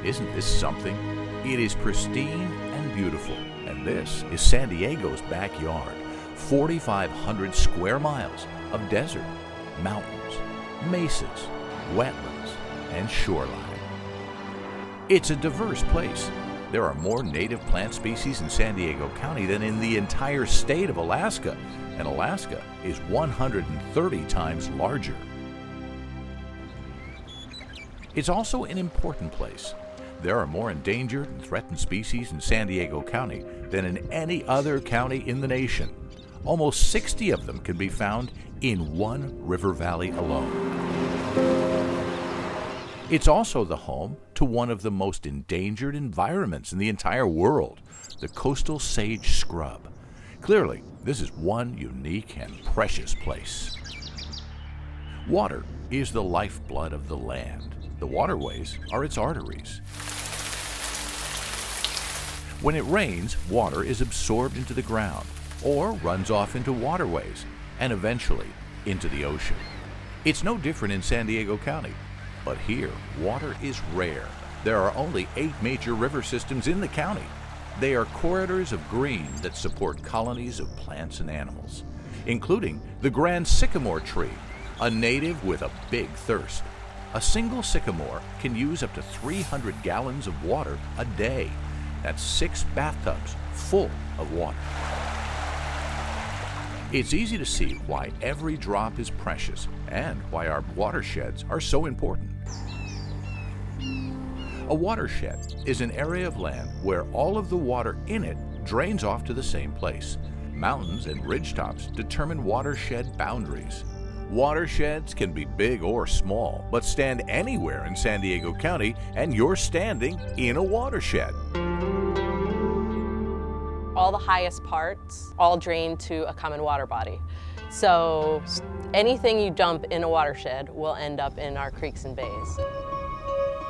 Isn't this something? It is pristine and beautiful, and this is San Diego's backyard. 4,500 square miles of desert, mountains, mesas, wetlands, and shoreline. It's a diverse place. There are more native plant species in San Diego County than in the entire state of Alaska, and Alaska is 130 times larger. It's also an important place. There are more endangered and threatened species in San Diego County than in any other county in the nation. Almost 60 of them can be found in one river valley alone. It's also the home to one of the most endangered environments in the entire world, the coastal sage scrub. Clearly, this is one unique and precious place. Water is the lifeblood of the land. The waterways are its arteries. When it rains, water is absorbed into the ground or runs off into waterways and eventually into the ocean. It's no different in San Diego County, but here water is rare. There are only 8 major river systems in the county. They are corridors of green that support colonies of plants and animals, including the grand sycamore tree, a native with a big thirst. A single sycamore can use up to 300 gallons of water a day. That's 6 bathtubs full of water. It's easy to see why every drop is precious and why our watersheds are so important. A watershed is an area of land where all of the water in it drains off to the same place. Mountains and ridgetops determine watershed boundaries. Watersheds can be big or small, but stand anywhere in San Diego County, and you're standing in a watershed. All the highest parts all drain to a common water body. So anything you dump in a watershed will end up in our creeks and bays.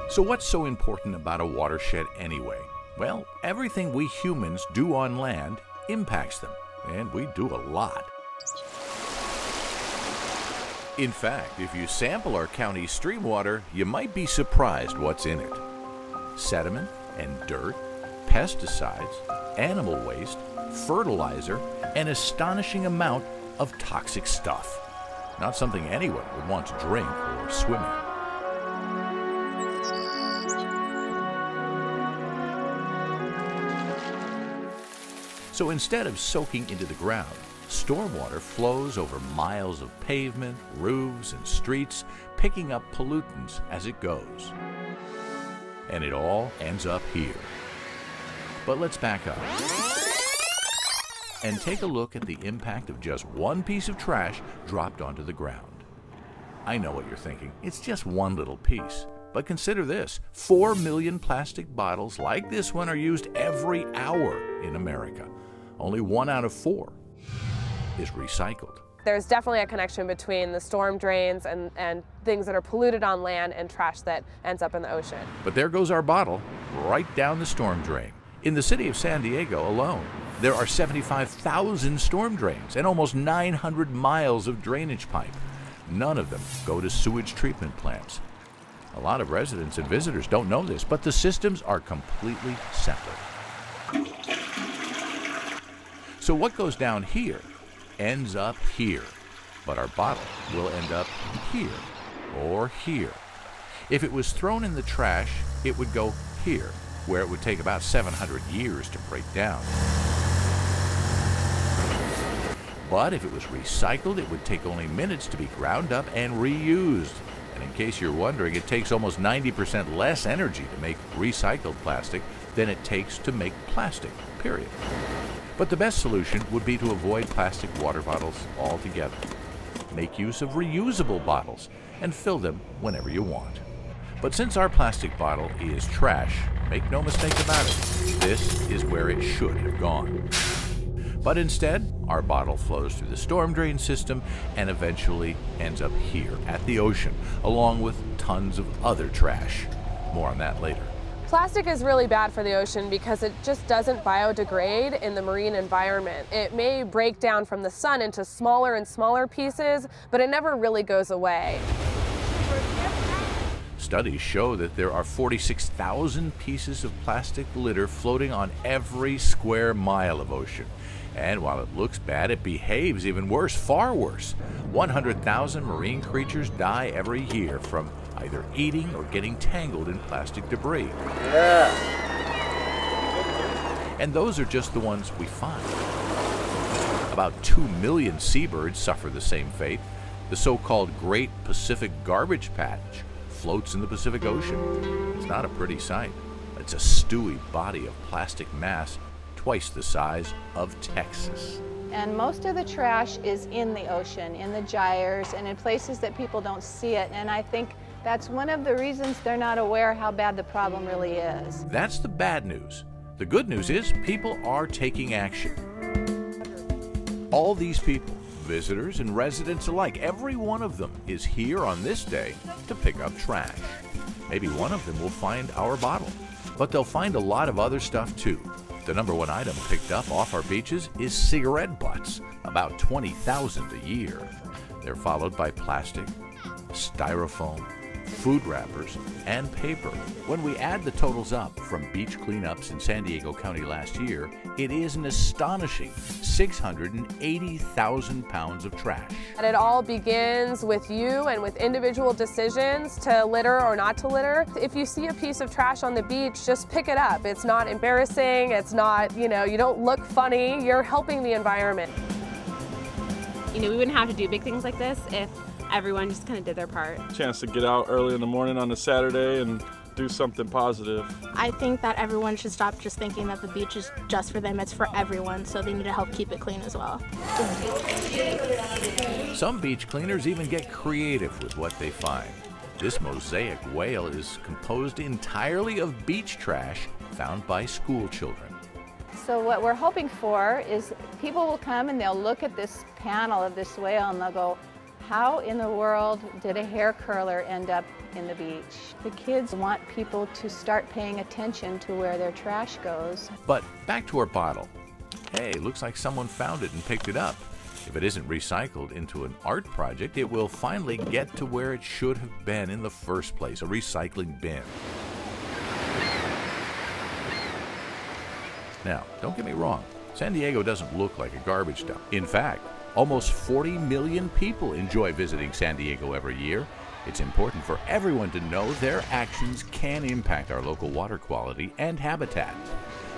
So what's so important about a watershed anyway? Well, everything we humans do on land impacts them, and we do a lot. In fact, if you sample our county's stream water, you might be surprised what's in it. Sediment and dirt, pesticides, animal waste, fertilizer, an astonishing amount of toxic stuff. Not something anyone would want to drink or swim in. So instead of soaking into the ground, stormwater flows over miles of pavement, roofs, and streets, picking up pollutants as it goes. And it all ends up here. But let's back up and take a look at the impact of just one piece of trash dropped onto the ground. I know what you're thinking. It's just one little piece. But consider this. 4 million plastic bottles like this one are used every hour in America. Only 1 out of 4 is recycled. There's definitely a connection between the storm drains and things that are polluted on land and trash that ends up in the ocean. But there goes our bottle, right down the storm drain. In the city of San Diego alone, there are 75,000 storm drains and almost 900 miles of drainage pipe. None of them go to sewage treatment plants. A lot of residents and visitors don't know this, but the systems are completely separate. So what goes down here ends up here, but our bottle will end up here or here. If it was thrown in the trash, it would go here, where it would take about 700 years to break down. But if it was recycled, it would take only minutes to be ground up and reused. And in case you're wondering, it takes almost 90% less energy to make recycled plastic than it takes to make plastic, period. But the best solution would be to avoid plastic water bottles altogether. Make use of reusable bottles and fill them whenever you want. But since our plastic bottle is trash, make no mistake about it, this is where it should have gone. But instead, our bottle flows through the storm drain system and eventually ends up here at the ocean, along with tons of other trash. More on that later. Plastic is really bad for the ocean because it just doesn't biodegrade in the marine environment. It may break down from the sun into smaller and smaller pieces, but it never really goes away. Studies show that there are 46,000 pieces of plastic litter floating on every square mile of ocean. And while it looks bad, it behaves even worse, far worse. 100,000 marine creatures die every year from either eating or getting tangled in plastic debris. And those are just the ones we find. About 2 million seabirds suffer the same fate. The so-called Great Pacific Garbage Patch floats in the Pacific Ocean. It's not a pretty sight. It's a stewy body of plastic mass twice the size of Texas. And most of the trash is in the ocean, in the gyres, and in places that people don't see it. And I think that's one of the reasons they're not aware how bad the problem really is. That's the bad news. The good news is people are taking action. All these people, visitors and residents alike, every one of them is here on this day to pick up trash. Maybe one of them will find our bottle, but they'll find a lot of other stuff too. The #1 item picked up off our beaches is cigarette butts, about 20,000 a year. They're followed by plastic, styrofoam, food wrappers, and paper. When we add the totals up from beach cleanups in San Diego County last year, it is an astonishing 680,000 pounds of trash. And it all begins with you and with individual decisions to litter or not to litter. If you see a piece of trash on the beach, just pick it up. It's not embarrassing, it's not, you don't look funny, you're helping the environment. We wouldn't have to do big things like this if everyone just kind of did their part. Chance to get out early in the morning on a Saturday and do something positive. I think that everyone should stop just thinking that the beach is just for them, it's for everyone, so they need to help keep it clean as well. Some beach cleaners even get creative with what they find. This mosaic whale is composed entirely of beach trash found by school children. So what we're hoping for is people will come and they'll look at this panel of this whale and they'll go, how in the world did a hair curler end up in the beach? The kids want people to start paying attention to where their trash goes. But back to our bottle. Hey, looks like someone found it and picked it up. If it isn't recycled into an art project, it will finally get to where it should have been in the first place, a recycling bin. Now, don't get me wrong, San Diego doesn't look like a garbage dump. In fact, almost 40 million people enjoy visiting San Diego every year. It's important for everyone to know their actions can impact our local water quality and habitat.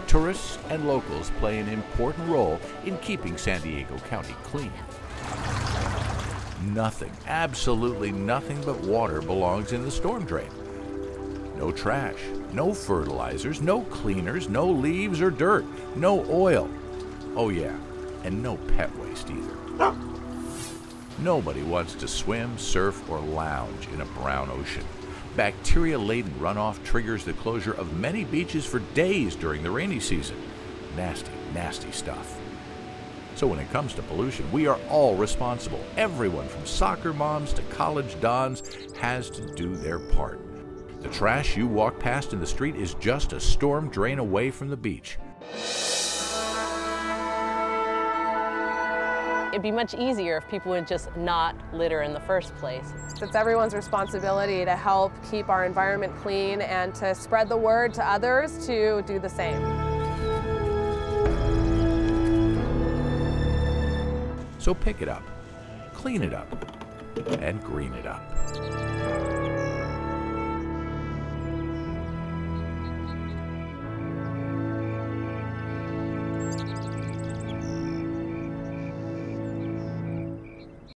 Tourists and locals play an important role in keeping San Diego County clean. Nothing, absolutely nothing but water belongs in the storm drain. No trash, no fertilizers, no cleaners, no leaves or dirt, no oil. Oh yeah, and no pet waste either. Nobody wants to swim, surf, or lounge in a brown ocean. Bacteria-laden runoff triggers the closure of many beaches for days during the rainy season. Nasty, nasty stuff. So when it comes to pollution, we are all responsible. Everyone from soccer moms to college dons has to do their part. The trash you walk past in the street is just a storm drain away from the beach. It'd be much easier if people would just not litter in the first place. It's everyone's responsibility to help keep our environment clean and to spread the word to others to do the same. So pick it up, clean it up, and green it up.